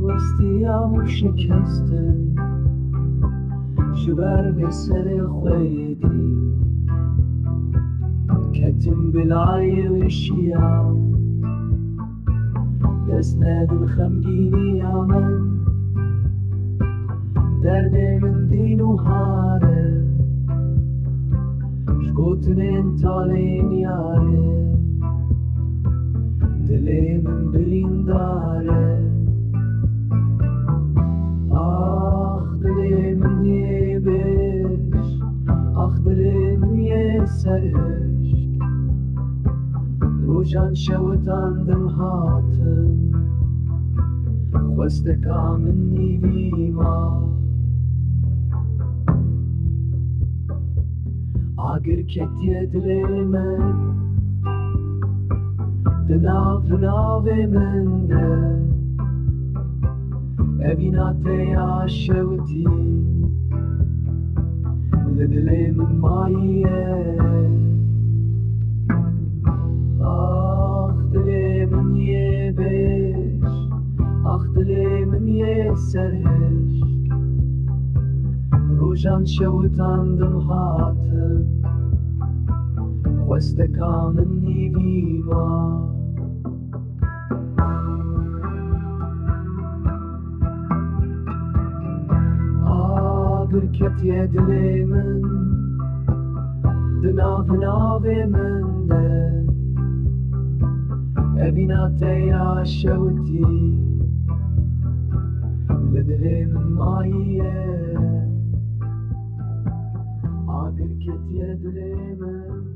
وستیام شکستن شبر به سر خویدی کتم بالعی و شیام دست ندن خمگینی من درد من دین و هاره شکوتن انتالین یاره دلی من برین داره آخ دلی من یه بش آخ دلی من یه سرشک روشان شوتاندم هاتم خواستکا منی بیما اگر کتی دلی من دناف من ده اویناتی عشوتی لدلی من مایه آخ دلی من یه بش آخ دلی من یه سرشک روشان شوتاندم هاتم خواستکا منی بیما برکتی دلی من دناف من ده اویناتی عشوتی لدلی من مایه برکتی دلی من